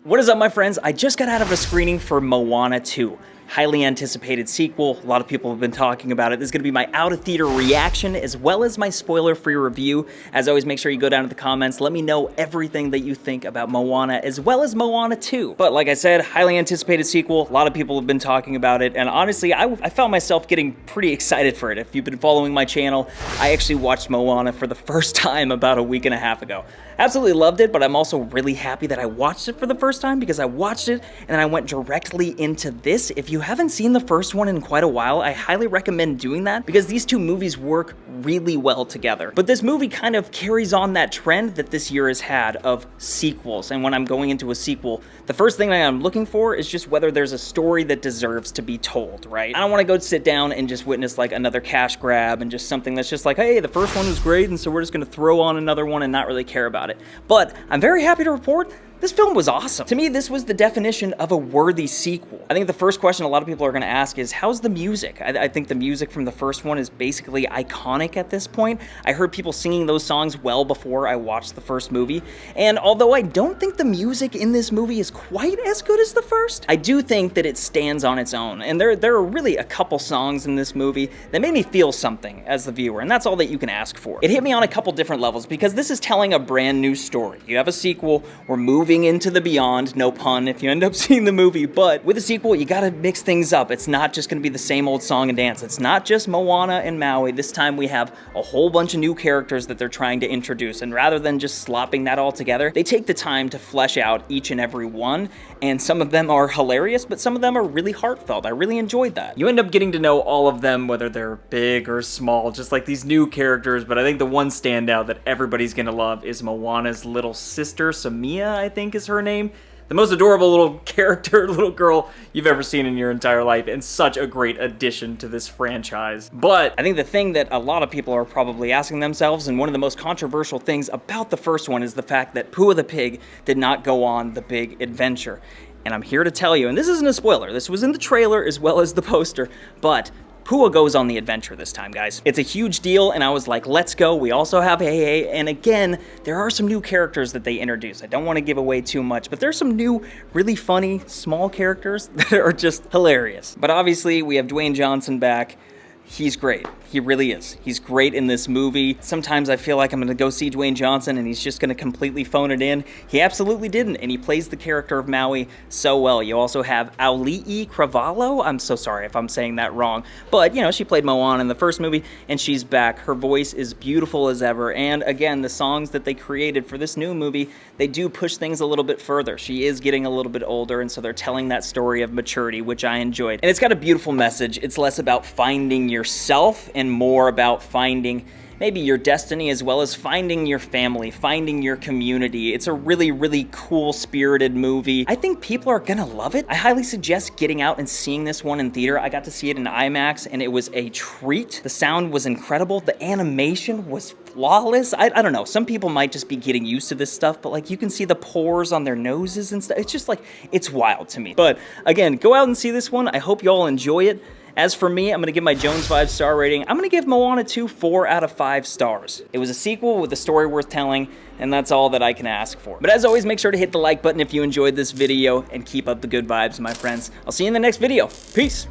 What is up, my friends? I just got out of a screening for Moana 2. Highly anticipated sequel. A lot of people have been talking about it. This is going to be my out-of-theater reaction as well as my spoiler-free review. As always, make sure you go down to the comments. Let me know everything that you think about Moana as well as Moana 2. But like I said, highly anticipated sequel. A lot of people have been talking about it. And honestly, I found myself getting pretty excited for it. If you've been following my channel, I actually watched Moana for the first time about a week and a half ago. Absolutely loved it, but I'm also really happy that I watched it for the first time because I watched it and then I went directly into this. If you haven't seen the first one in quite a while, I highly recommend doing that because these two movies work really well together. But this movie kind of carries on that trend that this year has had of sequels. And when I'm going into a sequel, the first thing that I'm looking for is just whether there's a story that deserves to be told, right? I don't want to go sit down and just witness like another cash grab and just something that's just like, hey, the first one was great, and so we're just going to throw on another one and not really care about it. But I'm very happy to report this film was awesome. To me, this was the definition of a worthy sequel. I think the first question a lot of people are gonna ask is, how's the music? I think the music from the first one is basically iconic at this point. I heard people singing those songs well before I watched the first movie, and although I don't think the music in this movie is quite as good as the first, I do think that it stands on its own, and there are really a couple songs in this movie that made me feel something as the viewer, and that's all that you can ask for. It hit me on a couple different levels, because this is telling a brand new story. You have a sequel, we're moving into the beyond, no pun if you end up seeing the movie, but with a sequel, you gotta mix things up. It's not just gonna be the same old song and dance. It's not just Moana and Maui. This time we have a whole bunch of new characters that they're trying to introduce, and rather than just slopping that all together, they take the time to flesh out each and every one, and some of them are hilarious, but some of them are really heartfelt. I really enjoyed that. You end up getting to know all of them, whether they're big or small, just like these new characters, but I think the one standout that everybody's gonna love is Moana's little sister, Samia, I think is her name. The most adorable little character, little girl you've ever seen in your entire life, and such a great addition to this franchise. But I think the thing that a lot of people are probably asking themselves, and one of the most controversial things about the first one, is the fact that Pua the pig did not go on the big adventure. And I'm here to tell you, and this isn't a spoiler, this was in the trailer as well as the poster, but Pua goes on the adventure this time, guys. It's a huge deal, and I was like, let's go. We also have Hey Hey, and again, there are some new characters that they introduce. I don't want to give away too much, but there's some new, really funny, small characters that are just hilarious. But obviously, we have Dwayne Johnson back. He's great. He really is. He's great in this movie. Sometimes I feel like I'm gonna go see Dwayne Johnson and he's just gonna completely phone it in. He absolutely didn't, and he plays the character of Maui so well. You also have Auli'i Cravalho. I'm so sorry if I'm saying that wrong, but you know, she played Moana in the first movie and she's back. Her voice is beautiful as ever, and again, the songs that they created for this new movie, they do push things a little bit further. She is getting a little bit older, and so they're telling that story of maturity, which I enjoyed. And it's got a beautiful message. It's less about finding yourself and more about finding maybe your destiny, as well as finding your family, finding your community. It's a really, really cool, spirited movie. I think people are gonna love it. I highly suggest getting out and seeing this one in theater. I got to see it in IMAX, and it was a treat. The sound was incredible. The animation was flawless. I don't know. Some people might just be getting used to this stuff, but like you can see the pores on their noses and stuff. It's just like, it's wild to me. But again, go out and see this one. I hope you all enjoy it. As for me, I'm going to give my Jones 5-star rating. I'm going to give Moana 2 4 out of 5 stars. It was a sequel with a story worth telling, and that's all that I can ask for. But as always, make sure to hit the like button if you enjoyed this video, and keep up the good vibes, my friends. I'll see you in the next video. Peace!